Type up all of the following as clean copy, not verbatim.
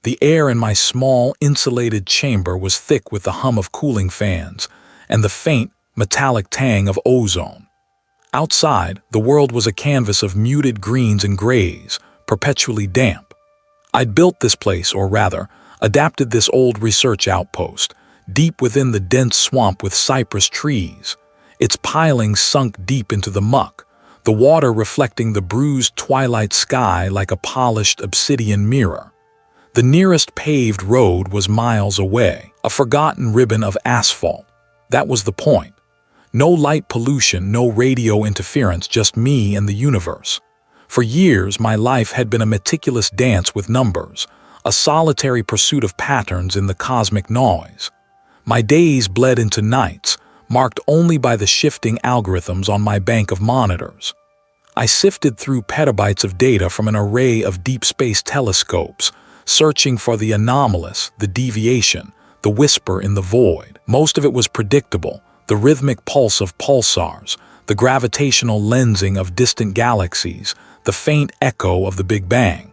The air in my small, insulated chamber was thick with the hum of cooling fans and the faint, metallic tang of ozone. Outside, the world was a canvas of muted greens and grays, perpetually damp. I'd built this place, or rather, adapted this old research outpost, deep within the dense swamp with cypress trees. Its pilings sunk deep into the muck, the water reflecting the bruised twilight sky like a polished obsidian mirror. The nearest paved road was miles away, a forgotten ribbon of asphalt. That was the point. No light pollution, no radio interference, just me and the universe. For years, my life had been a meticulous dance with numbers, a solitary pursuit of patterns in the cosmic noise. My days bled into nights, marked only by the shifting algorithms on my bank of monitors. I sifted through petabytes of data from an array of deep space telescopes, searching for the anomalous, the deviation, the whisper in the void. Most of it was predictable: the rhythmic pulse of pulsars, the gravitational lensing of distant galaxies, the faint echo of the Big Bang.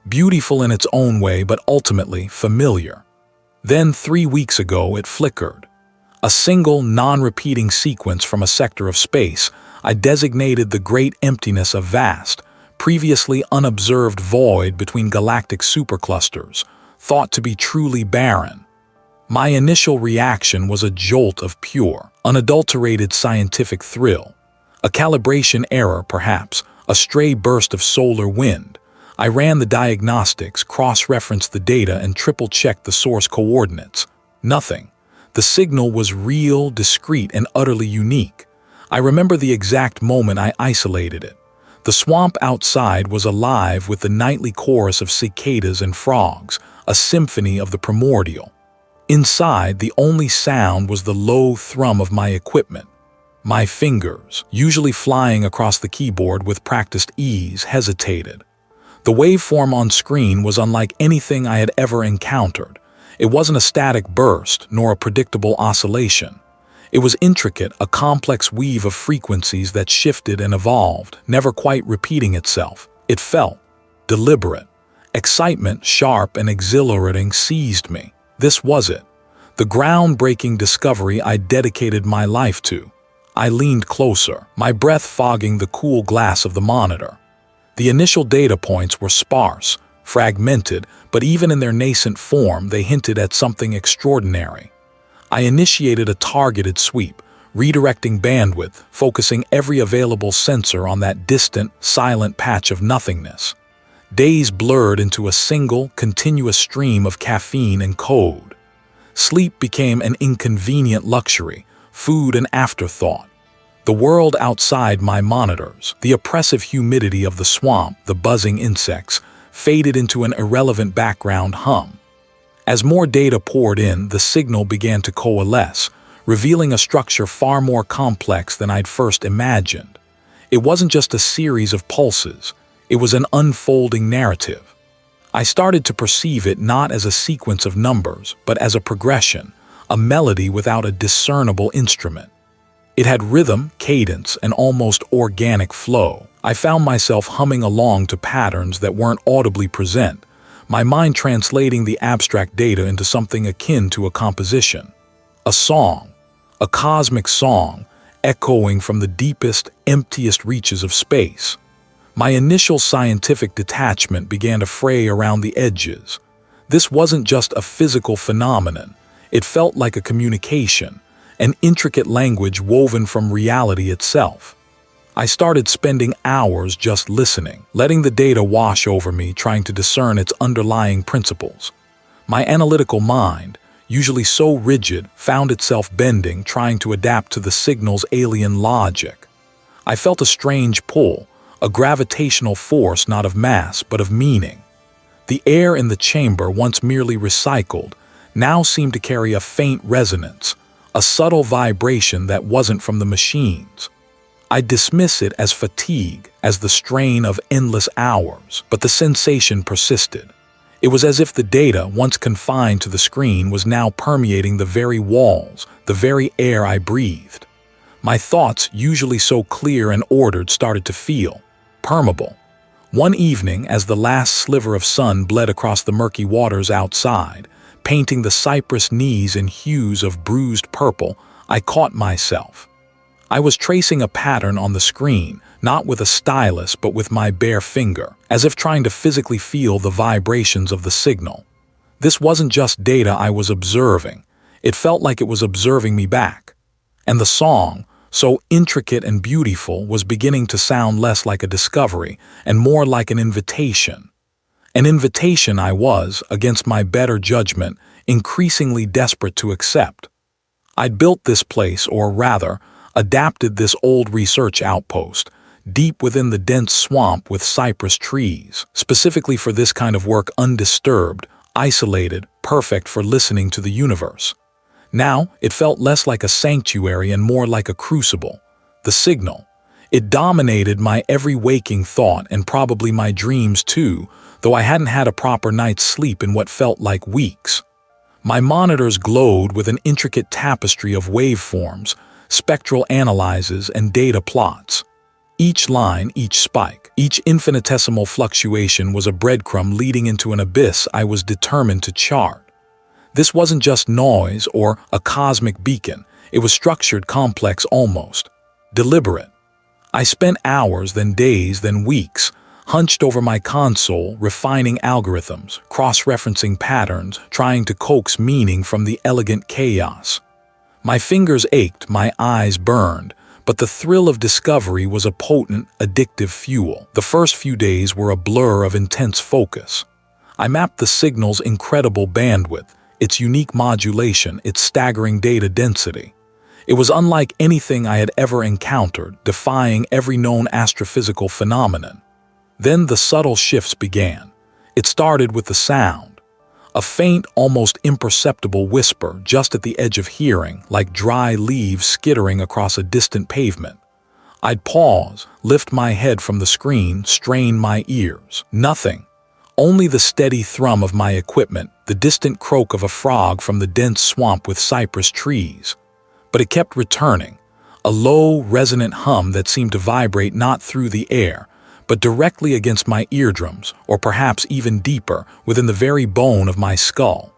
Beautiful in its own way, but ultimately familiar. Then 3 weeks ago it flickered. A single, non-repeating sequence from a sector of space I designated the great emptiness, a vast, previously unobserved void between galactic superclusters, thought to be truly barren. My initial reaction was a jolt of pure, unadulterated scientific thrill. A calibration error, perhaps, a stray burst of solar wind. I ran the diagnostics, cross-referenced the data, and triple-checked the source coordinates. Nothing. The signal was real, discrete, and utterly unique. I remember the exact moment I isolated it. The swamp outside was alive with the nightly chorus of cicadas and frogs, a symphony of the primordial. Inside, the only sound was the low thrum of my equipment. My fingers, usually flying across the keyboard with practiced ease, hesitated. The waveform on screen was unlike anything I had ever encountered. It wasn't a static burst, nor a predictable oscillation. It was intricate, a complex weave of frequencies that shifted and evolved, never quite repeating itself. It felt deliberate. Excitement, sharp and exhilarating, seized me. This was it. The groundbreaking discovery I'd dedicated my life to. I leaned closer, my breath fogging the cool glass of the monitor. The initial data points were sparse, fragmented, but even in their nascent form, they hinted at something extraordinary. I initiated a targeted sweep, redirecting bandwidth, focusing every available sensor on that distant, silent patch of nothingness. Days blurred into a single, continuous stream of caffeine and code. Sleep became an inconvenient luxury, food an afterthought. The world outside my monitors, the oppressive humidity of the swamp, the buzzing insects, faded into an irrelevant background hum. As more data poured in, the signal began to coalesce, revealing a structure far more complex than I'd first imagined. It wasn't just a series of pulses, it was an unfolding narrative. I started to perceive it not as a sequence of numbers, but as a progression, a melody without a discernible instrument. It had rhythm, cadence, and almost organic flow. I found myself humming along to patterns that weren't audibly present, my mind translating the abstract data into something akin to a composition. A song, a cosmic song, echoing from the deepest, emptiest reaches of space. My initial scientific detachment began to fray around the edges. This wasn't just a physical phenomenon. It felt like a communication, an intricate language woven from reality itself. I started spending hours just listening, letting the data wash over me, trying to discern its underlying principles. My analytical mind, usually so rigid, found itself bending, trying to adapt to the signal's alien logic. I felt a strange pull, a gravitational force not of mass but of meaning. The air in the chamber, once merely recycled, now seemed to carry a faint resonance, a subtle vibration that wasn't from the machines. I dismiss it as fatigue, as the strain of endless hours, but the sensation persisted. It was as if the data, once confined to the screen, was now permeating the very walls, the very air I breathed. My thoughts, usually so clear and ordered, started to feel permeable. One evening, as the last sliver of sun bled across the murky waters outside, painting the cypress knees in hues of bruised purple, I caught myself. I was tracing a pattern on the screen, not with a stylus but with my bare finger, as if trying to physically feel the vibrations of the signal. This wasn't just data I was observing. It felt like it was observing me back. And the song, so intricate and beautiful, was beginning to sound less like a discovery and more like an invitation. An invitation I was, against my better judgment, increasingly desperate to accept. I'd built this place, or rather, adapted this old research outpost, deep within the dense swamp with cypress trees, specifically for this kind of work, undisturbed, isolated, perfect for listening to the universe. Now, it felt less like a sanctuary and more like a crucible. The signal. It dominated my every waking thought and probably my dreams too, though I hadn't had a proper night's sleep in what felt like weeks. My monitors glowed with an intricate tapestry of waveforms, spectral analyses, and data plots. Each line, each spike, each infinitesimal fluctuation was a breadcrumb leading into an abyss I was determined to chart. This wasn't just noise or a cosmic beacon. It was structured, complex, almost deliberate. I spent hours, then days, then weeks, hunched over my console, refining algorithms, cross-referencing patterns, trying to coax meaning from the elegant chaos. My fingers ached, my eyes burned, but the thrill of discovery was a potent, addictive fuel. The first few days were a blur of intense focus. I mapped the signal's incredible bandwidth, its unique modulation, its staggering data density. It was unlike anything I had ever encountered, defying every known astrophysical phenomenon. Then the subtle shifts began. It started with the sound. A faint, almost imperceptible whisper just at the edge of hearing, like dry leaves skittering across a distant pavement. I'd pause, lift my head from the screen, strain my ears. Nothing. Only the steady thrum of my equipment, the distant croak of a frog from the dense swamp with cypress trees. But it kept returning, a low, resonant hum that seemed to vibrate not through the air, but directly against my eardrums, or perhaps even deeper, within the very bone of my skull.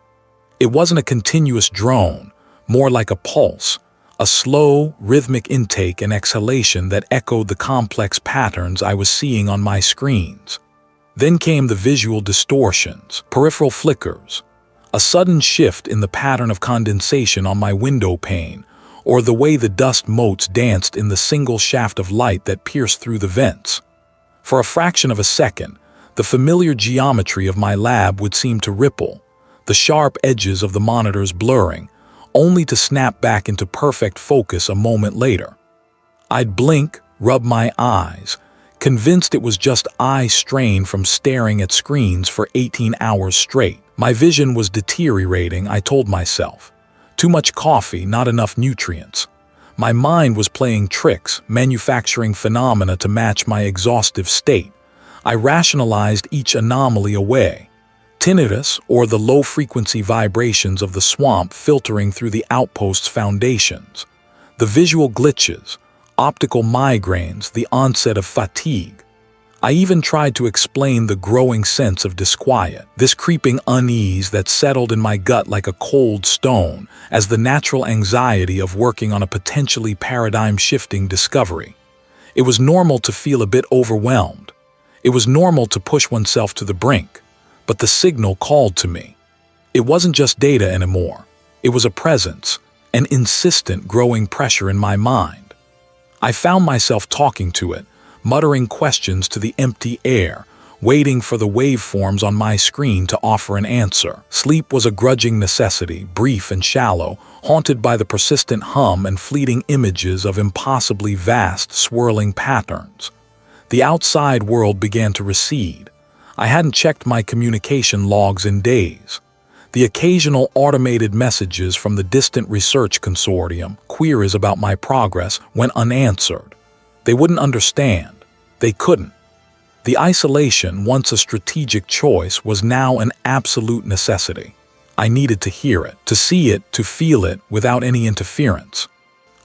It wasn't a continuous drone, more like a pulse, a slow, rhythmic intake and exhalation that echoed the complex patterns I was seeing on my screens. Then came the visual distortions, peripheral flickers, a sudden shift in the pattern of condensation on my window pane, or the way the dust motes danced in the single shaft of light that pierced through the vents. For a fraction of a second, the familiar geometry of my lab would seem to ripple, the sharp edges of the monitors blurring, only to snap back into perfect focus a moment later. I'd blink, rub my eyes, convinced it was just eye strain from staring at screens for 18 hours straight. My vision was deteriorating, I told myself. Too much coffee, not enough nutrients. My mind was playing tricks, manufacturing phenomena to match my exhaustive state. I rationalized each anomaly away. Tinnitus, or the low-frequency vibrations of the swamp filtering through the outpost's foundations. The visual glitches, optical migraines, the onset of fatigue. I even tried to explain the growing sense of disquiet, this creeping unease that settled in my gut like a cold stone, as the natural anxiety of working on a potentially paradigm-shifting discovery. It was normal to feel a bit overwhelmed. It was normal to push oneself to the brink, but the signal called to me. It wasn't just data anymore. It was a presence, an insistent growing pressure in my mind. I found myself talking to it, muttering questions to the empty air, waiting for the waveforms on my screen to offer an answer. Sleep was a grudging necessity, brief and shallow, haunted by the persistent hum and fleeting images of impossibly vast, swirling patterns. The outside world began to recede. I hadn't checked my communication logs in days. The occasional automated messages from the distant research consortium, queries about my progress, went unanswered. They wouldn't understand. They couldn't. The isolation, once a strategic choice, was now an absolute necessity. I needed to hear it, to see it, to feel it without any interference.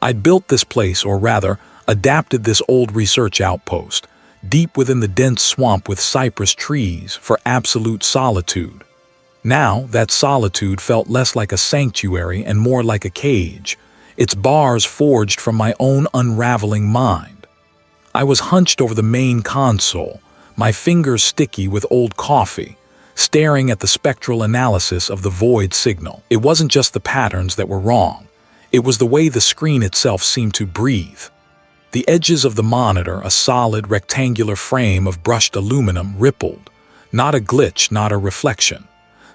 I'd built this place, or rather, adapted this old research outpost, deep within the dense swamp with cypress trees, for absolute solitude. Now, that solitude felt less like a sanctuary and more like a cage, its bars forged from my own unraveling mind. I was hunched over the main console, my fingers sticky with old coffee, staring at the spectral analysis of the void signal. It wasn't just the patterns that were wrong. It was the way the screen itself seemed to breathe. The edges of the monitor, a solid, rectangular frame of brushed aluminum, rippled. Not a glitch, not a reflection.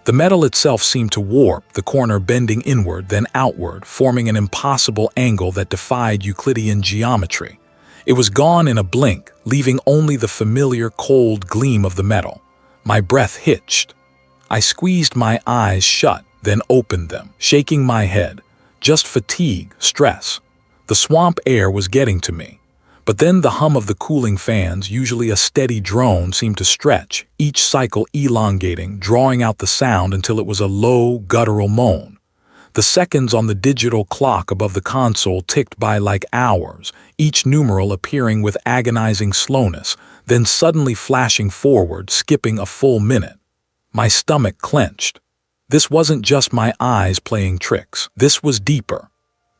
The metal itself seemed to warp, the corner bending inward, then outward, forming an impossible angle that defied Euclidean geometry. It was gone in a blink, leaving only the familiar, cold gleam of the metal. My breath hitched. I squeezed my eyes shut, then opened them, shaking my head. Just fatigue, stress. The swamp air was getting to me. But then the hum of the cooling fans, usually a steady drone, seemed to stretch, each cycle elongating, drawing out the sound until it was a low, guttural moan. The seconds on the digital clock above the console ticked by like hours, each numeral appearing with agonizing slowness, then suddenly flashing forward, skipping a full minute. My stomach clenched. This wasn't just my eyes playing tricks. This was deeper.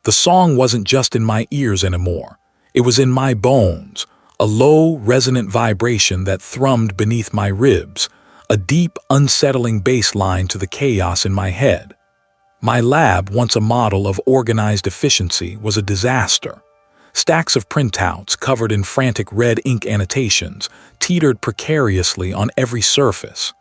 The song wasn't just in my ears anymore. It was in my bones, a low, resonant vibration that thrummed beneath my ribs, a deep, unsettling bass line to the chaos in my head. My lab, once a model of organized efficiency, was a disaster. Stacks of printouts covered in frantic red ink annotations teetered precariously on every surface.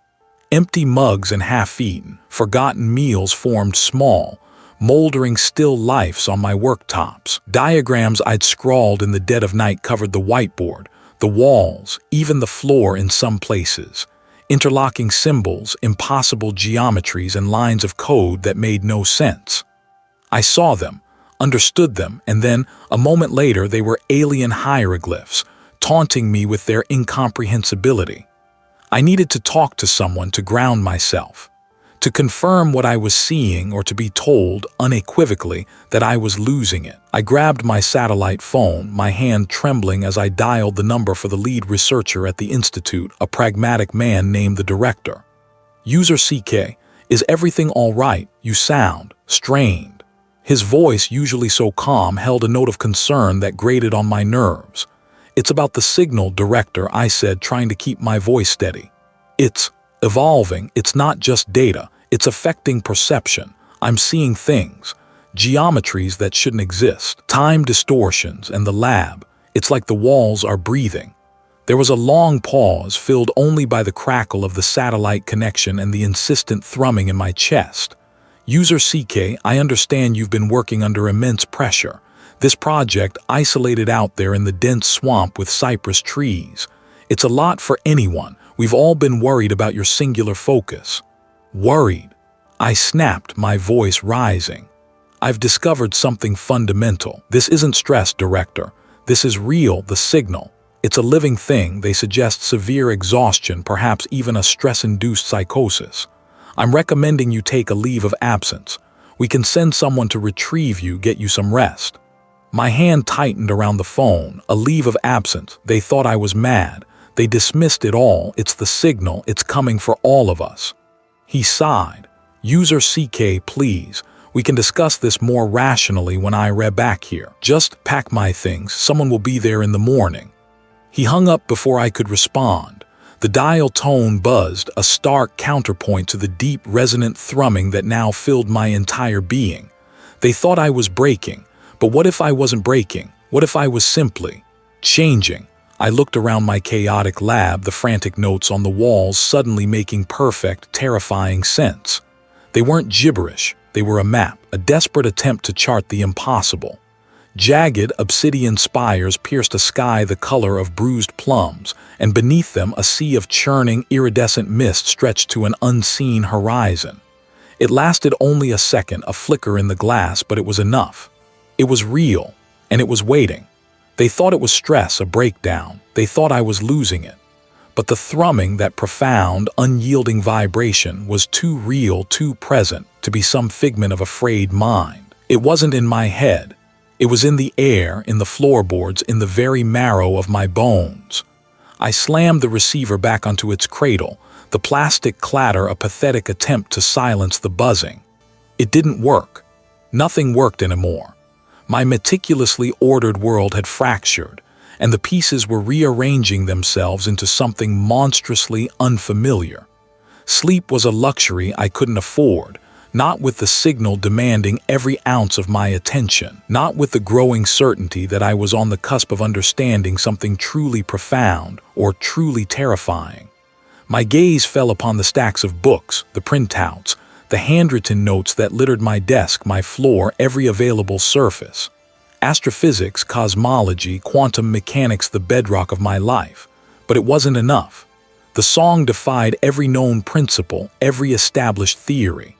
Empty mugs and half-eaten, forgotten meals formed small, moldering still lifes on my worktops. Diagrams I'd scrawled in the dead of night covered the whiteboard, the walls, even the floor in some places. Interlocking symbols, impossible geometries, and lines of code that made no sense. I saw them, understood them, and then, a moment later, they were alien hieroglyphs, taunting me with their incomprehensibility. I needed to talk to someone to ground myself, to confirm what I was seeing, or to be told unequivocally that I was losing it. I grabbed my satellite phone, my hand trembling as I dialed the number for the lead researcher at the institute, a pragmatic man named the director. "User CK, is everything all right? You sound strained." His voice, usually so calm, held a note of concern that grated on my nerves. "It's about the signal, Director," I said, trying to keep my voice steady. "It's evolving. It's not just data. It's affecting perception. I'm seeing things, geometries that shouldn't exist, time distortions, and the lab. It's like the walls are breathing." There was a long pause, filled only by the crackle of the satellite connection and the insistent thrumming in my chest. "User CK, I understand you've been working under immense pressure. This project, isolated out there in the dense swamp with cypress trees. It's a lot for anyone. We've all been worried about your singular focus." "Worried?" I snapped, my voice rising. "I've discovered something fundamental. This isn't stress, Director. This is real, the signal. It's a living thing. They suggest severe exhaustion, perhaps even a stress-induced psychosis. I'm recommending you take a leave of absence. We can send someone to retrieve you, get you some rest." My hand tightened around the phone. A leave of absence. They thought I was mad. They dismissed it all. "It's the signal. It's coming for all of us." He sighed. "User CK, please. We can discuss this more rationally when I read back here. Just pack my things. Someone will be there in the morning." He hung up before I could respond. The dial tone buzzed, a stark counterpoint to the deep, resonant thrumming that now filled my entire being. They thought I was breaking. But what if I wasn't breaking? What if I was simply changing? I looked around my chaotic lab, the frantic notes on the walls suddenly making perfect, terrifying sense. They weren't gibberish. They were a map, a desperate attempt to chart the impossible. Jagged, obsidian spires pierced a sky the color of bruised plums, and beneath them a sea of churning, iridescent mist stretched to an unseen horizon. It lasted only a second, a flicker in the glass, but it was enough. It was real, and it was waiting. They thought it was stress, a breakdown. They thought I was losing it. But the thrumming, that profound, unyielding vibration, was too real, too present, to be some figment of a frayed mind. It wasn't in my head. It was in the air, in the floorboards, in the very marrow of my bones. I slammed the receiver back onto its cradle, the plastic clatter a pathetic attempt to silence the buzzing. It didn't work. Nothing worked anymore. My meticulously ordered world had fractured, and the pieces were rearranging themselves into something monstrously unfamiliar. Sleep was a luxury I couldn't afford, not with the signal demanding every ounce of my attention, not with the growing certainty that I was on the cusp of understanding something truly profound or truly terrifying. My gaze fell upon the stacks of books, the printouts, the handwritten notes that littered my desk, my floor, every available surface. Astrophysics, cosmology, quantum mechanics, the bedrock of my life. But it wasn't enough. The song defied every known principle, every established theory.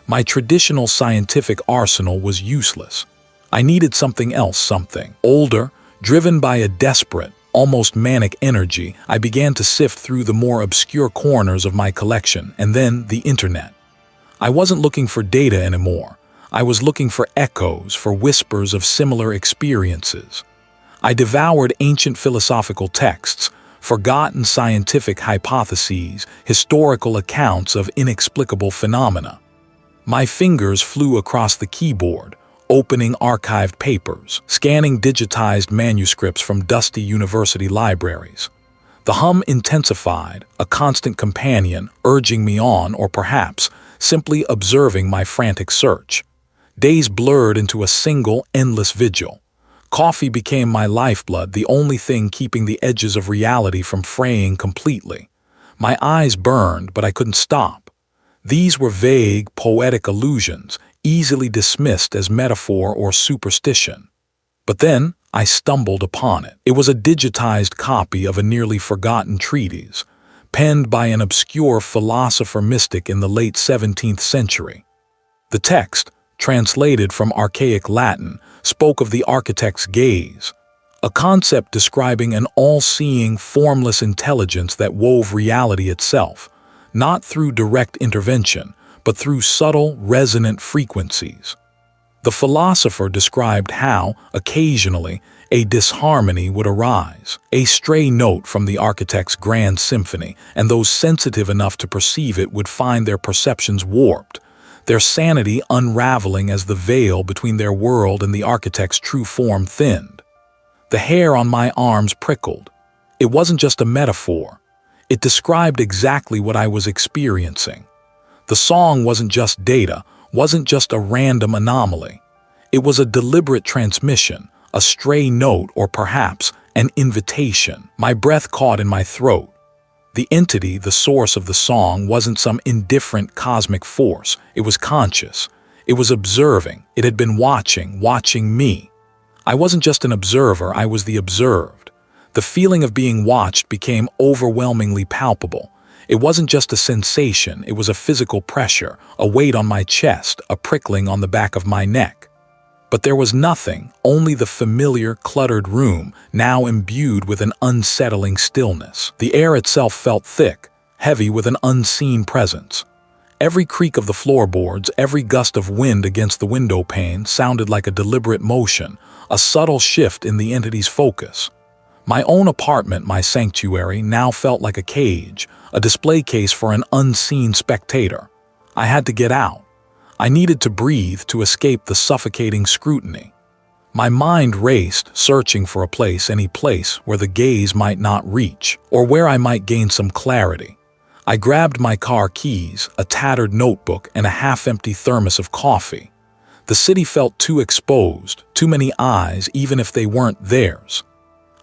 My traditional scientific arsenal was useless. I needed something else, something older, driven by a desperate, almost manic energy. I began to sift through the more obscure corners of my collection, and then the internet. I wasn't looking for data anymore. I was looking for echoes, for whispers of similar experiences. I devoured ancient philosophical texts, forgotten scientific hypotheses, historical accounts of inexplicable phenomena. My fingers flew across the keyboard, opening archived papers, scanning digitized manuscripts from dusty university libraries. The hum intensified, a constant companion, urging me on, or perhaps simply observing my frantic search. Days blurred into a single, endless vigil. Coffee became my lifeblood, the only thing keeping the edges of reality from fraying completely. My eyes burned, but I couldn't stop. These were vague, poetic illusions, easily dismissed as metaphor or superstition. But then I stumbled upon it. It was a digitized copy of a nearly forgotten treatise, penned by an obscure philosopher-mystic in the late 17th century. The text, translated from archaic Latin, spoke of the architect's gaze, a concept describing an all-seeing, formless intelligence that wove reality itself, not through direct intervention, but through subtle, resonant frequencies. The philosopher described how, occasionally, a disharmony would arise, a stray note from the architect's grand symphony, and those sensitive enough to perceive it would find their perceptions warped, their sanity unraveling as the veil between their world and the architect's true form thinned. The hair on my arms prickled. It wasn't just a metaphor. It described exactly what I was experiencing. The song wasn't just data, wasn't just a random anomaly. It was a deliberate transmission, a stray note, or perhaps an invitation. My breath caught in my throat. The entity, the source of the song, wasn't some indifferent cosmic force. It was conscious. It was observing. It had been watching me. I wasn't just an observer, I was the observed. The feeling of being watched became overwhelmingly palpable. It wasn't just a sensation, it was a physical pressure, a weight on my chest, a prickling on the back of my neck. But there was nothing, only the familiar, cluttered room, now imbued with an unsettling stillness. The air itself felt thick, heavy with an unseen presence. Every creak of the floorboards, every gust of wind against the window pane sounded like a deliberate motion, a subtle shift in the entity's focus. My own apartment, my sanctuary, now felt like a cage, a display case for an unseen spectator. I had to get out. I needed to breathe to escape the suffocating scrutiny. My mind raced, searching for a place, any place, where the gaze might not reach, or where I might gain some clarity. I grabbed my car keys, a tattered notebook, and a half-empty thermos of coffee. The city felt too exposed, too many eyes, even if they weren't theirs.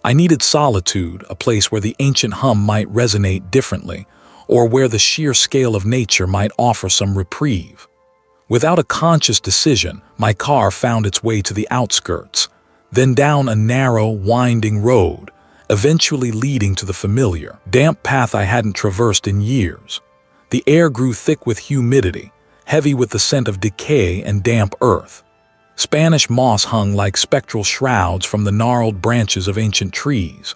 I needed solitude, a place where the ancient hum might resonate differently, or where the sheer scale of nature might offer some reprieve. Without a conscious decision, my car found its way to the outskirts, then down a narrow, winding road, eventually leading to the familiar, damp path I hadn't traversed in years. The air grew thick with humidity, heavy with the scent of decay and damp earth. Spanish moss hung like spectral shrouds from the gnarled branches of ancient trees.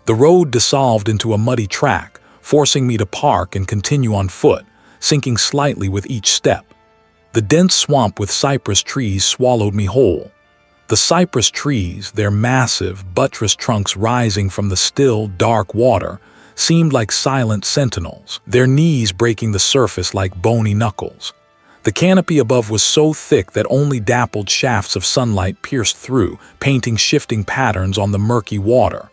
The road dissolved into a muddy track, forcing me to park and continue on foot, sinking slightly with each step. The dense swamp with cypress trees swallowed me whole. The cypress trees, their massive, buttressed trunks rising from the still, dark water, seemed like silent sentinels, their knees breaking the surface like bony knuckles. The canopy above was so thick that only dappled shafts of sunlight pierced through, painting shifting patterns on the murky water.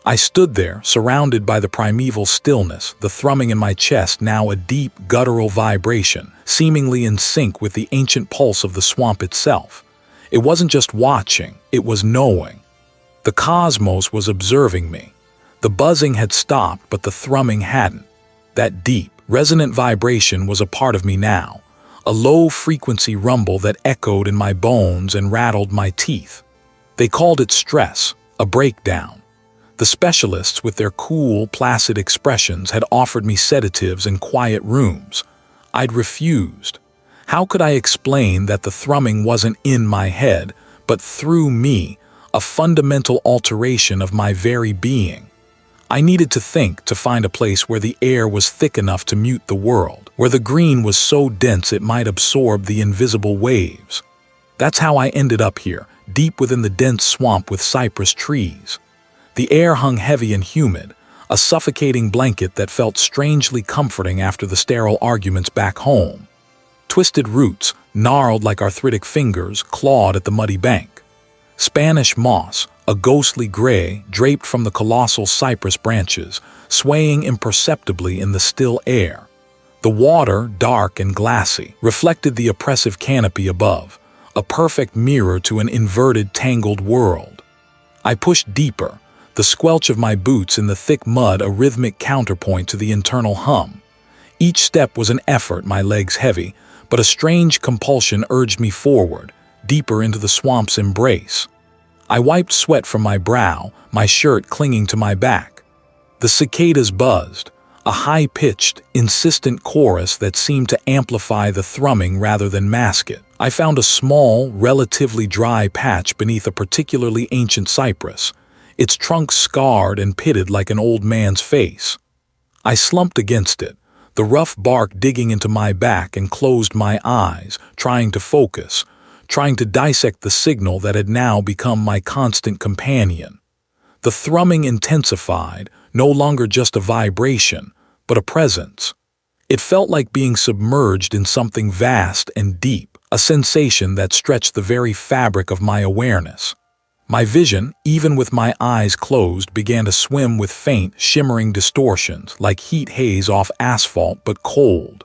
I stood there, surrounded by the primeval stillness, the thrumming in my chest now a deep, guttural vibration, seemingly in sync with the ancient pulse of the swamp itself. It wasn't just watching, it was knowing. The cosmos was observing me. The buzzing had stopped, but the thrumming hadn't. That deep, resonant vibration was a part of me now, a low-frequency rumble that echoed in my bones and rattled my teeth. They called it stress, a breakdown. The specialists, with their cool, placid expressions, had offered me sedatives and quiet rooms. I'd refused. How could I explain that the thrumming wasn't in my head, but through me, a fundamental alteration of my very being? I needed to think, to find a place where the air was thick enough to mute the world, where the green was so dense it might absorb the invisible waves. That's how I ended up here, deep within the dense swamp with cypress trees. The air hung heavy and humid, a suffocating blanket that felt strangely comforting after the sterile arguments back home. Twisted roots, gnarled like arthritic fingers, clawed at the muddy bank. Spanish moss, a ghostly gray, draped from the colossal cypress branches, swaying imperceptibly in the still air. The water, dark and glassy, reflected the oppressive canopy above, a perfect mirror to an inverted, tangled world. I pushed deeper, the squelch of my boots in the thick mud a rhythmic counterpoint to the internal hum. Each step was an effort, my legs heavy, but a strange compulsion urged me forward, deeper into the swamp's embrace. I wiped sweat from my brow, my shirt clinging to my back. The cicadas buzzed, a high-pitched, insistent chorus that seemed to amplify the thrumming rather than mask it. I found a small, relatively dry patch beneath a particularly ancient cypress, its trunk scarred and pitted like an old man's face. I slumped against it, the rough bark digging into my back, and closed my eyes, trying to focus, trying to dissect the signal that had now become my constant companion. The thrumming intensified, no longer just a vibration, but a presence. It felt like being submerged in something vast and deep, a sensation that stretched the very fabric of my awareness. My vision, even with my eyes closed, began to swim with faint, shimmering distortions, like heat haze off asphalt but cold.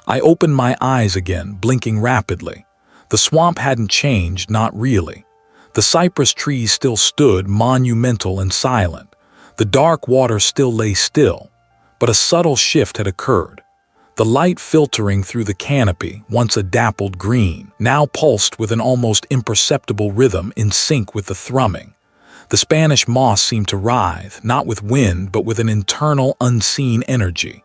I opened my eyes again, blinking rapidly. The swamp hadn't changed, not really. The cypress trees still stood, monumental and silent. The dark water still lay still. But a subtle shift had occurred. The light filtering through the canopy, once a dappled green, now pulsed with an almost imperceptible rhythm in sync with the thrumming. The Spanish moss seemed to writhe, not with wind, but with an internal, unseen energy.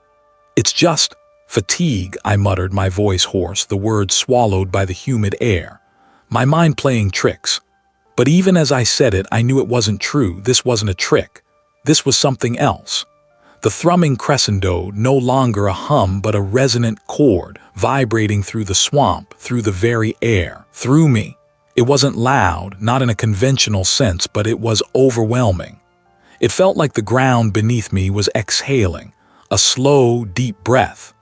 "It's just fatigue," I muttered, my voice hoarse, the words swallowed by the humid air. My mind playing tricks. But even as I said it, I knew it wasn't true. This wasn't a trick. This was something else. The thrumming crescendoed, no longer a hum but a resonant chord, vibrating through the swamp, through the very air, through me. It wasn't loud, not in a conventional sense, but it was overwhelming. It felt like the ground beneath me was exhaling, a slow, deep breath.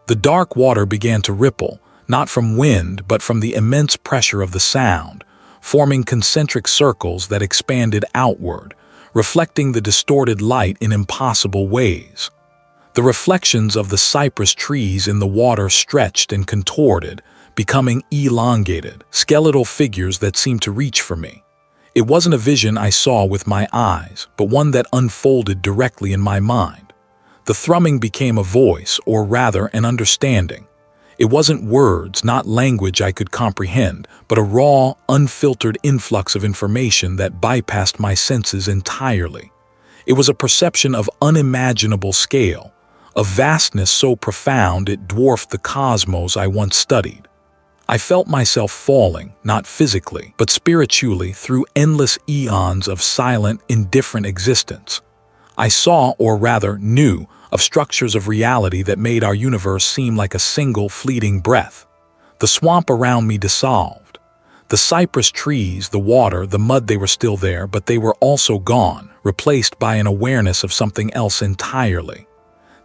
The dark water began to ripple, not from wind but from the immense pressure of the sound, forming concentric circles that expanded outward, reflecting the distorted light in impossible ways. The reflections of the cypress trees in the water stretched and contorted, becoming elongated, skeletal figures that seemed to reach for me. It wasn't a vision I saw with my eyes, but one that unfolded directly in my mind. The thrumming became a voice, or rather an understanding. It wasn't words, not language I could comprehend, but a raw, unfiltered influx of information that bypassed my senses entirely. It was a perception of unimaginable scale, a vastness so profound it dwarfed the cosmos I once studied. I felt myself falling, not physically, but spiritually, through endless eons of silent, indifferent existence. I saw, or rather knew, of structures of reality that made our universe seem like a single fleeting breath. The swamp around me dissolved. The cypress trees, the water, the mud, they were still there, but they were also gone, replaced by an awareness of something else entirely.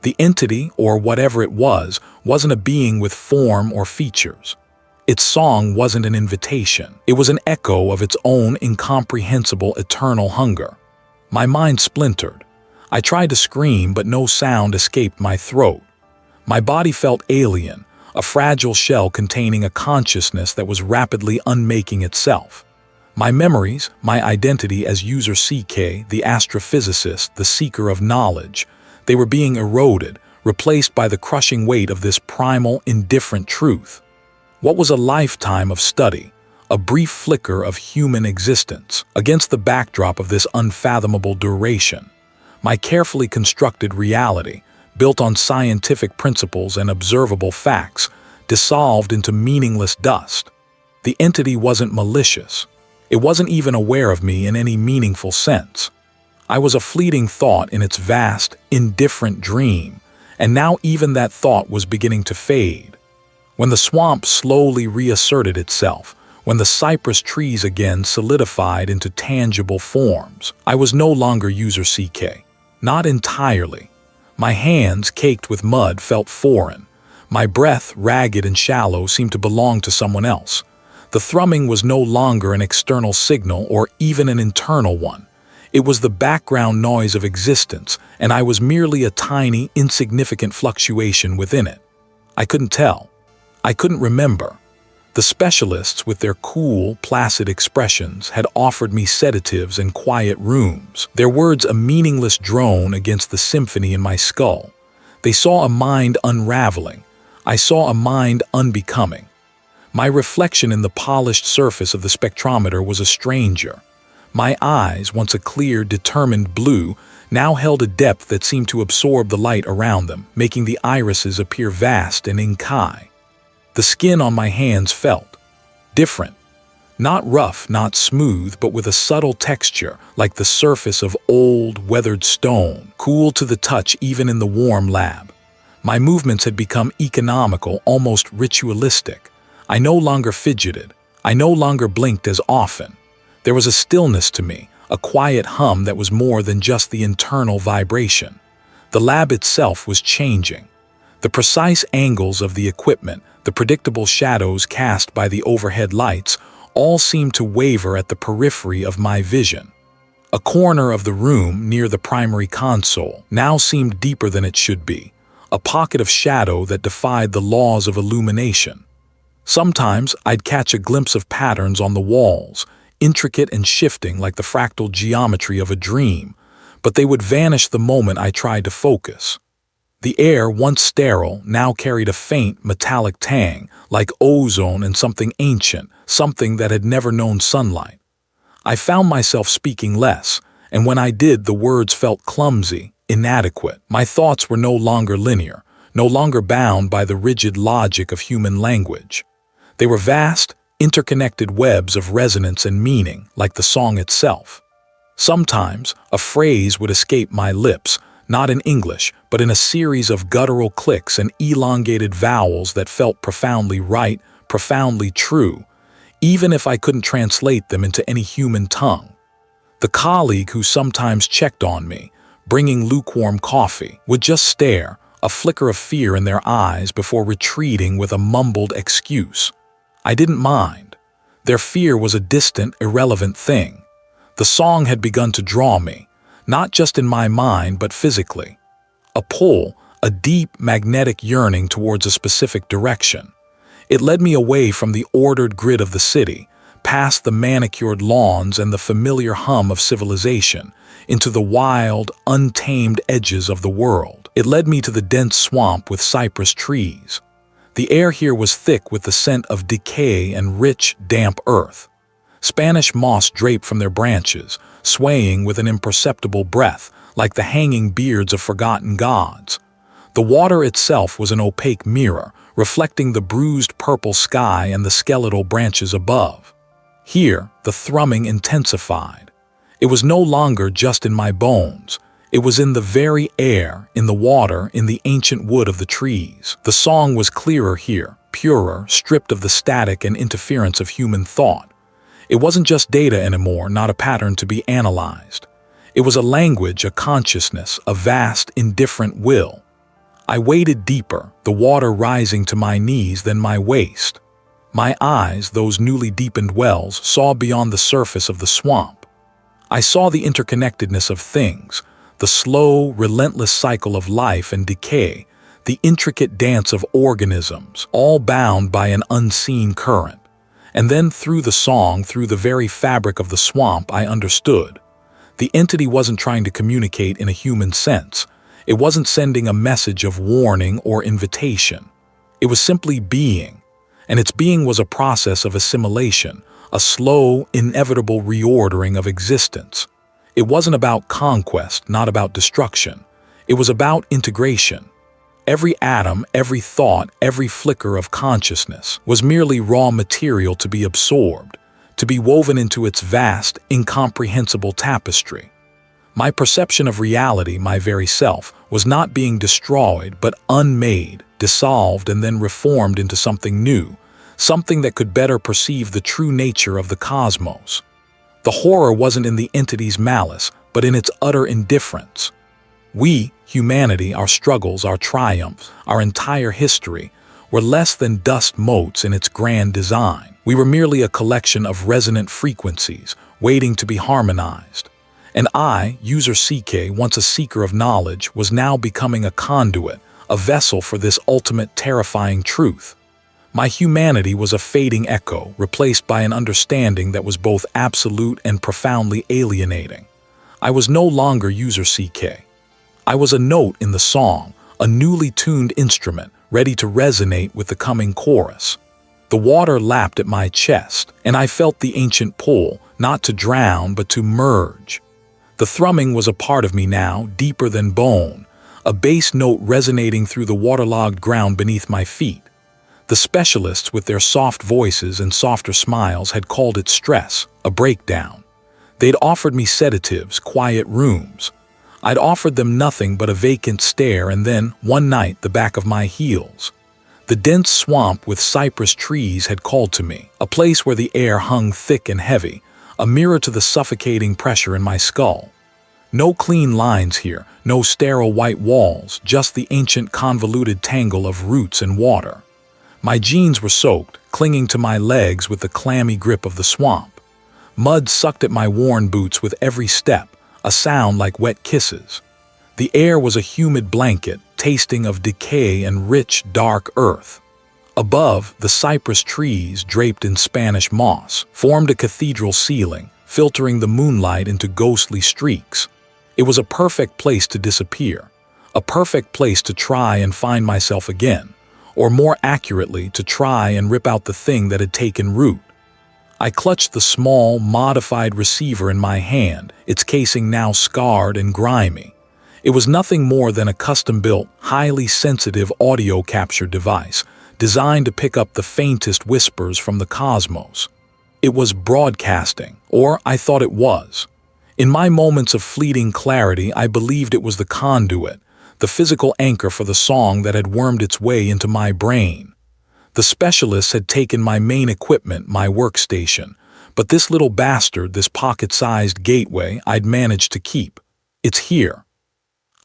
The entity, or whatever it was, wasn't a being with form or features. Its song wasn't an invitation. It was an echo of its own incomprehensible eternal hunger. My mind splintered. I tried to scream, but no sound escaped my throat. My body felt alien, a fragile shell containing a consciousness that was rapidly unmaking itself. My memories, my identity as user CK, the astrophysicist, the seeker of knowledge, they were being eroded, replaced by the crushing weight of this primal, indifferent truth. What was a lifetime of study, a brief flicker of human existence, against the backdrop of this unfathomable duration? My carefully constructed reality, built on scientific principles and observable facts, dissolved into meaningless dust. The entity wasn't malicious. It wasn't even aware of me in any meaningful sense. I was a fleeting thought in its vast, indifferent dream, and now even that thought was beginning to fade. When the swamp slowly reasserted itself, when the cypress trees again solidified into tangible forms, I was no longer user CK. Not entirely. My hands, caked with mud, felt foreign. My breath, ragged and shallow, seemed to belong to someone else. The thrumming was no longer an external signal or even an internal one. It was the background noise of existence, and I was merely a tiny, insignificant fluctuation within it. I couldn't tell. I couldn't remember. The specialists, with their cool, placid expressions, had offered me sedatives and quiet rooms, their words a meaningless drone against the symphony in my skull. They saw a mind unraveling. I saw a mind unbecoming. My reflection in the polished surface of the spectrometer was a stranger. My eyes, once a clear, determined blue, now held a depth that seemed to absorb the light around them, making the irises appear vast and inky. The skin on my hands felt different. Not rough, not smooth, but with a subtle texture, like the surface of old, weathered stone, cool to the touch even in the warm lab. My movements had become economical, almost ritualistic. I no longer fidgeted. I no longer blinked as often. There was a stillness to me, a quiet hum that was more than just the internal vibration. The lab itself was changing. The precise angles of the equipment, the predictable shadows cast by the overhead lights, all seemed to waver at the periphery of my vision. A corner of the room near the primary console now seemed deeper than it should be, a pocket of shadow that defied the laws of illumination. Sometimes I'd catch a glimpse of patterns on the walls, intricate and shifting like the fractal geometry of a dream, but they would vanish the moment I tried to focus. The air, once sterile, now carried a faint, metallic tang, like ozone and something ancient, something that had never known sunlight. I found myself speaking less, and when I did, the words felt clumsy, inadequate. My thoughts were no longer linear, no longer bound by the rigid logic of human language. They were vast, interconnected webs of resonance and meaning, like the song itself. Sometimes, a phrase would escape my lips, not in English, but in a series of guttural clicks and elongated vowels that felt profoundly right, profoundly true, even if I couldn't translate them into any human tongue. The colleague who sometimes checked on me, bringing lukewarm coffee, would just stare, a flicker of fear in their eyes before retreating with a mumbled excuse. I didn't mind. Their fear was a distant, irrelevant thing. The song had begun to draw me, not just in my mind but physically. A pull, a deep, magnetic yearning towards a specific direction. It led me away from the ordered grid of the city, past the manicured lawns and the familiar hum of civilization, into the wild, untamed edges of the world. It led me to the dense swamp with cypress trees. The air here was thick with the scent of decay and rich, damp earth. Spanish moss draped from their branches, swaying with an imperceptible breath, like the hanging beards of forgotten gods. The water itself was an opaque mirror, reflecting the bruised purple sky and the skeletal branches above. Here, the thrumming intensified. It was no longer just in my bones. It was in the very air, in the water, in the ancient wood of the trees. The song was clearer here, purer, stripped of the static and interference of human thought. It wasn't just data anymore, not a pattern to be analyzed. It was a language, a consciousness, a vast, indifferent will. I waded deeper, the water rising to my knees, then my waist. My eyes, those newly deepened wells, saw beyond the surface of the swamp. I saw the interconnectedness of things, the slow, relentless cycle of life and decay, the intricate dance of organisms, all bound by an unseen current. And then through the song, through the very fabric of the swamp, I understood. The entity wasn't trying to communicate in a human sense. It wasn't sending a message of warning or invitation. It was simply being, and its being was a process of assimilation, a slow, inevitable reordering of existence. It wasn't about conquest, not about destruction. It was about integration. Every atom, every thought, every flicker of consciousness was merely raw material to be absorbed, to be woven into its vast, incomprehensible tapestry. My perception of reality, my very self, was not being destroyed but unmade, dissolved and then reformed into something new, something that could better perceive the true nature of the cosmos. The horror wasn't in the entity's malice, but in its utter indifference. We, humanity, our struggles, our triumphs, our entire history, were less than dust motes in its grand design. We were merely a collection of resonant frequencies, waiting to be harmonized. And I, user CK, once a seeker of knowledge, was now becoming a conduit, a vessel for this ultimate terrifying truth. My humanity was a fading echo, replaced by an understanding that was both absolute and profoundly alienating. I was no longer user CK. I was a note in the song, a newly tuned instrument, ready to resonate with the coming chorus. The water lapped at my chest, and I felt the ancient pull, not to drown but to merge. The thrumming was a part of me now, deeper than bone, a bass note resonating through the waterlogged ground beneath my feet. The specialists, with their soft voices and softer smiles, had called it stress, a breakdown. They'd offered me sedatives, quiet rooms. I'd offered them nothing but a vacant stare, and then, one night, the back of my heels. The dense swamp with cypress trees had called to me, a place where the air hung thick and heavy, a mirror to the suffocating pressure in my skull. No clean lines here, no sterile white walls, just the ancient convoluted tangle of roots and water. My jeans were soaked, clinging to my legs with the clammy grip of the swamp. Mud sucked at my worn boots with every step, a sound like wet kisses. The air was a humid blanket, tasting of decay and rich, dark earth. Above, the cypress trees, draped in Spanish moss, formed a cathedral ceiling, filtering the moonlight into ghostly streaks. It was a perfect place to disappear, a perfect place to try and find myself again, or more accurately, to try and rip out the thing that had taken root. I clutched the small, modified receiver in my hand, its casing now scarred and grimy. It was nothing more than a custom-built, highly sensitive audio capture device, designed to pick up the faintest whispers from the cosmos. It was broadcasting, or I thought it was. In my moments of fleeting clarity, I believed it was the conduit, the physical anchor for the song that had wormed its way into my brain. The specialists had taken my main equipment, my workstation, but this little bastard, this pocket-sized gateway, I'd managed to keep. It's here.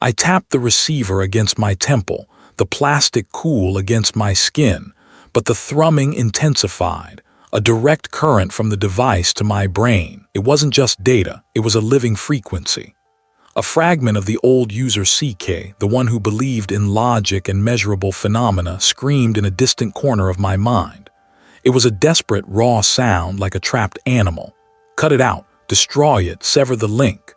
I tapped the receiver against my temple, the plastic cool against my skin, but the thrumming intensified, a direct current from the device to my brain. It wasn't just data, it was a living frequency. A fragment of the old user CK, the one who believed in logic and measurable phenomena, screamed in a distant corner of my mind. It was a desperate, raw sound like a trapped animal. Cut it out, destroy it, sever the link.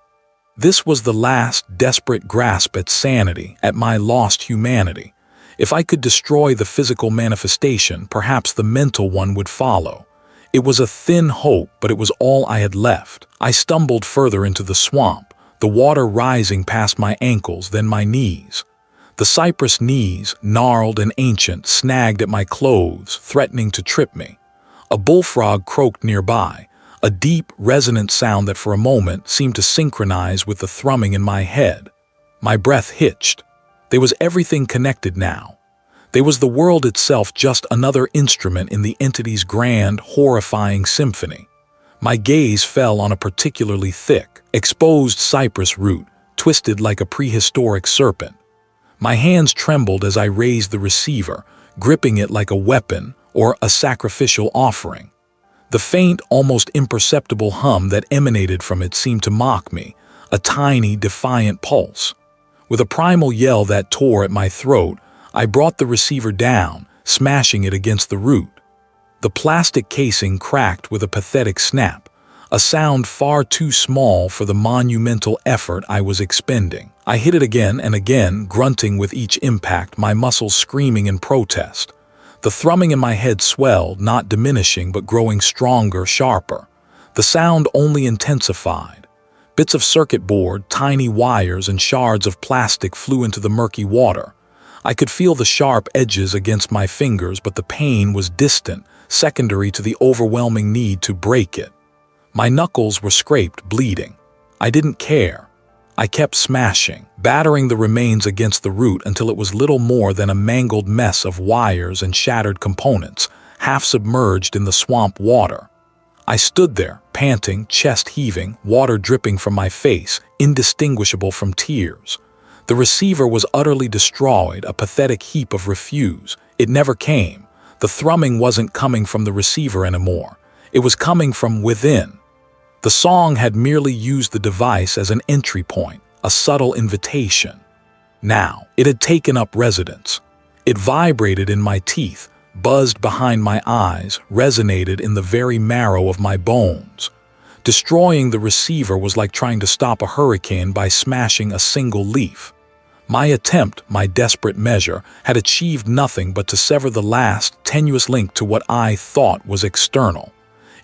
This was the last desperate grasp at sanity, at my lost humanity. If I could destroy the physical manifestation, perhaps the mental one would follow. It was a thin hope, but it was all I had left. I stumbled further into the swamp, the water rising past my ankles, then my knees. The cypress knees, gnarled and ancient, snagged at my clothes, threatening to trip me. A bullfrog croaked nearby, a deep, resonant sound that for a moment seemed to synchronize with the thrumming in my head. My breath hitched. There was everything connected now. They was the world itself, just another instrument in the entity's grand, horrifying symphony. My gaze fell on a particularly thick, exposed cypress root, twisted like a prehistoric serpent. My hands trembled as I raised the receiver, gripping it like a weapon or a sacrificial offering. The faint, almost imperceptible hum that emanated from it seemed to mock me, a tiny, defiant pulse. With a primal yell that tore at my throat, I brought the receiver down, smashing it against the root. The plastic casing cracked with a pathetic snap, a sound far too small for the monumental effort I was expending. I hit it again and again, grunting with each impact, my muscles screaming in protest. The thrumming in my head swelled, not diminishing but growing stronger, sharper. The sound only intensified. Bits of circuit board, tiny wires, and shards of plastic flew into the murky water. I could feel the sharp edges against my fingers, but the pain was distant, secondary to the overwhelming need to break it. My knuckles were scraped, bleeding. I didn't care. I kept smashing, battering the remains against the root until it was little more than a mangled mess of wires and shattered components, half submerged in the swamp water. I stood there, panting, chest heaving, water dripping from my face, indistinguishable from tears. The receiver was utterly destroyed, a pathetic heap of refuse. It never came. The thrumming wasn't coming from the receiver anymore. It was coming from within. The song had merely used the device as an entry point, a subtle invitation. Now, it had taken up residence. It vibrated in my teeth, buzzed behind my eyes, resonated in the very marrow of my bones. Destroying the receiver was like trying to stop a hurricane by smashing a single leaf. My attempt, my desperate measure, had achieved nothing but to sever the last, tenuous link to what I thought was external.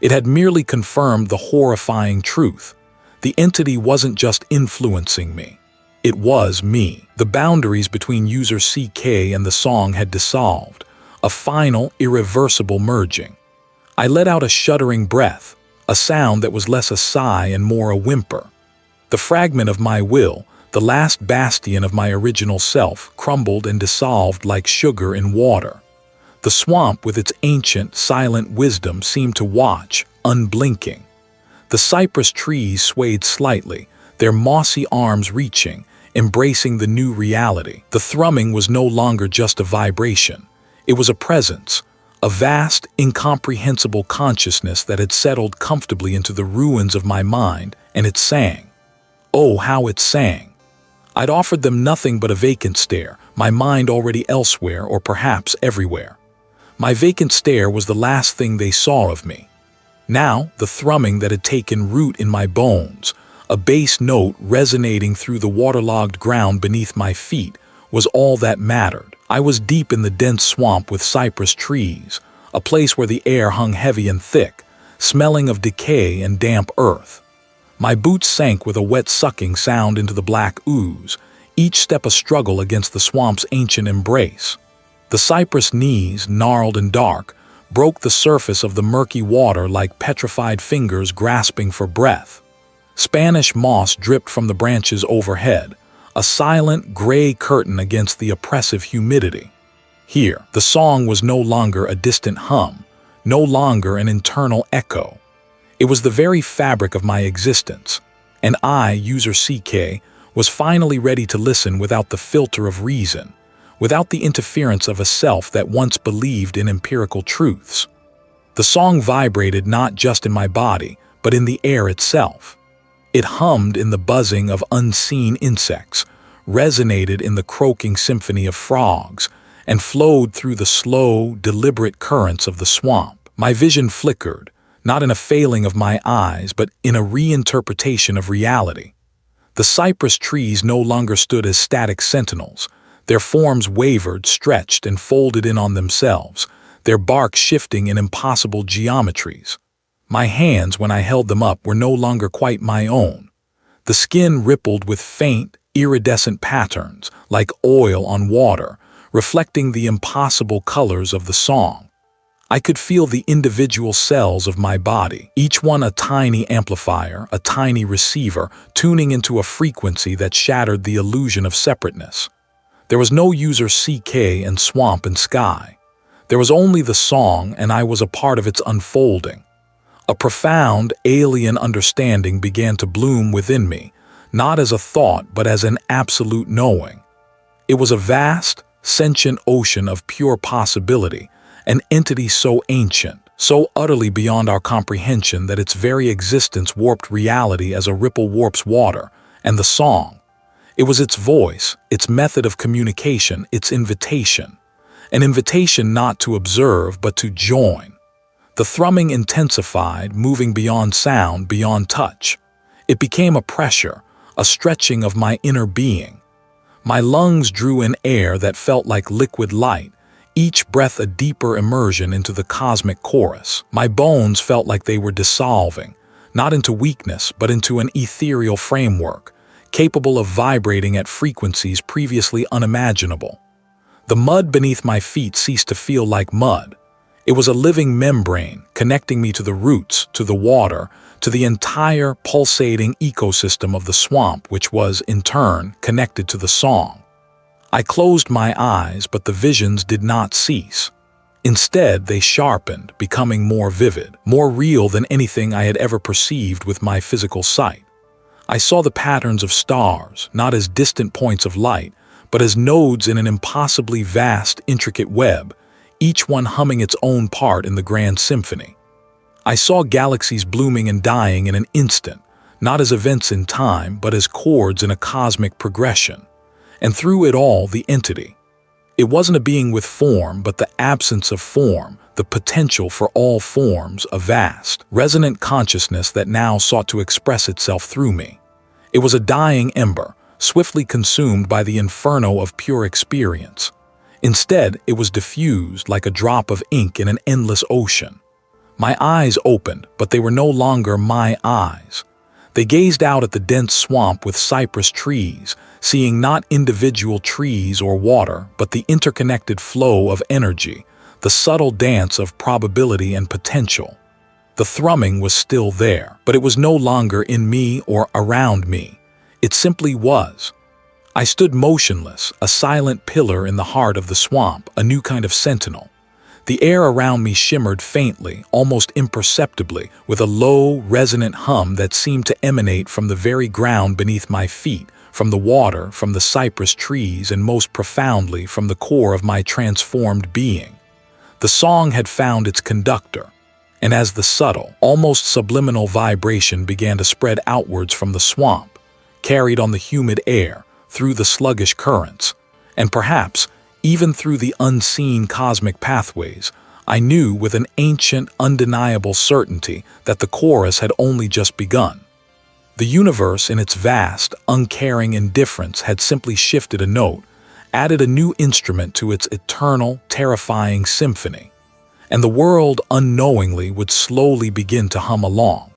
It had merely confirmed the horrifying truth. The entity wasn't just influencing me. It was me. The boundaries between user CK and the song had dissolved, a final, irreversible merging. I let out a shuddering breath, a sound that was less a sigh and more a whimper. The fragment of my will, the last bastion of my original self, crumbled and dissolved like sugar in water. The swamp, with its ancient, silent wisdom, seemed to watch, unblinking. The cypress trees swayed slightly, their mossy arms reaching, embracing the new reality. The thrumming was no longer just a vibration. It was a presence, a vast, incomprehensible consciousness that had settled comfortably into the ruins of my mind, and it sang. Oh, how it sang! I'd offered them nothing but a vacant stare, my mind already elsewhere or perhaps everywhere. My vacant stare was the last thing they saw of me. Now, the thrumming that had taken root in my bones, a bass note resonating through the waterlogged ground beneath my feet, was all that mattered. I was deep in the dense swamp with cypress trees, a place where the air hung heavy and thick, smelling of decay and damp earth. My boots sank with a wet sucking sound into the black ooze, each step a struggle against the swamp's ancient embrace. The cypress knees, gnarled and dark, broke the surface of the murky water like petrified fingers grasping for breath. Spanish moss dripped from the branches overhead, a silent, gray curtain against the oppressive humidity. Here, the song was no longer a distant hum, no longer an internal echo. It was the very fabric of my existence, and I, user CK, was finally ready to listen without the filter of reason, without the interference of a self that once believed in empirical truths. The song vibrated not just in my body, but in the air itself. It hummed in the buzzing of unseen insects, resonated in the croaking symphony of frogs, and flowed through the slow, deliberate currents of the swamp. My vision flickered, not in a failing of my eyes, but in a reinterpretation of reality. The cypress trees no longer stood as static sentinels. Their forms wavered, stretched, and folded in on themselves, their bark shifting in impossible geometries. My hands, when I held them up, were no longer quite my own. The skin rippled with faint, iridescent patterns, like oil on water, reflecting the impossible colors of the song. I could feel the individual cells of my body, each one a tiny amplifier, a tiny receiver, tuning into a frequency that shattered the illusion of separateness. There was no user CK and swamp and sky. There was only the song, and I was a part of its unfolding. A profound, alien understanding began to bloom within me, not as a thought but as an absolute knowing. It was a vast, sentient ocean of pure possibility, an entity so ancient, so utterly beyond our comprehension that its very existence warped reality as a ripple warps water, and the song. It was its voice, its method of communication, its invitation. An invitation not to observe but to join. The thrumming intensified, moving beyond sound, beyond touch. It became a pressure, a stretching of my inner being. My lungs drew in air that felt like liquid light, each breath a deeper immersion into the cosmic chorus. My bones felt like they were dissolving, not into weakness but into an ethereal framework, capable of vibrating at frequencies previously unimaginable. The mud beneath my feet ceased to feel like mud. It was a living membrane, connecting me to the roots, to the water, to the entire pulsating ecosystem of the swamp, which was, in turn, connected to the song. I closed my eyes, but the visions did not cease. Instead, they sharpened, becoming more vivid, more real than anything I had ever perceived with my physical sight. I saw the patterns of stars, not as distant points of light, but as nodes in an impossibly vast, intricate web, each one humming its own part in the grand symphony. I saw galaxies blooming and dying in an instant, not as events in time, but as chords in a cosmic progression. And through it all, the entity. It wasn't a being with form, but the absence of form, the potential for all forms, a vast, resonant consciousness that now sought to express itself through me. It was a dying ember, swiftly consumed by the inferno of pure experience. Instead, it was diffused like a drop of ink in an endless ocean. My eyes opened, but they were no longer my eyes. They gazed out at the dense swamp with cypress trees, seeing not individual trees or water, but the interconnected flow of energy, the subtle dance of probability and potential. The thrumming was still there, but it was no longer in me or around me. It simply was. I stood motionless, a silent pillar in the heart of the swamp, a new kind of sentinel. The air around me shimmered faintly, almost imperceptibly, with a low, resonant hum that seemed to emanate from the very ground beneath my feet, from the water, from the cypress trees, and most profoundly from the core of my transformed being. The song had found its conductor, and as the subtle, almost subliminal vibration began to spread outwards from the swamp, carried on the humid air, through the sluggish currents, and perhaps even through the unseen cosmic pathways, I knew with an ancient, undeniable certainty that the chorus had only just begun. The universe, in its vast, uncaring indifference, had simply shifted a note, added a new instrument to its eternal, terrifying symphony, and the world unknowingly would slowly begin to hum along.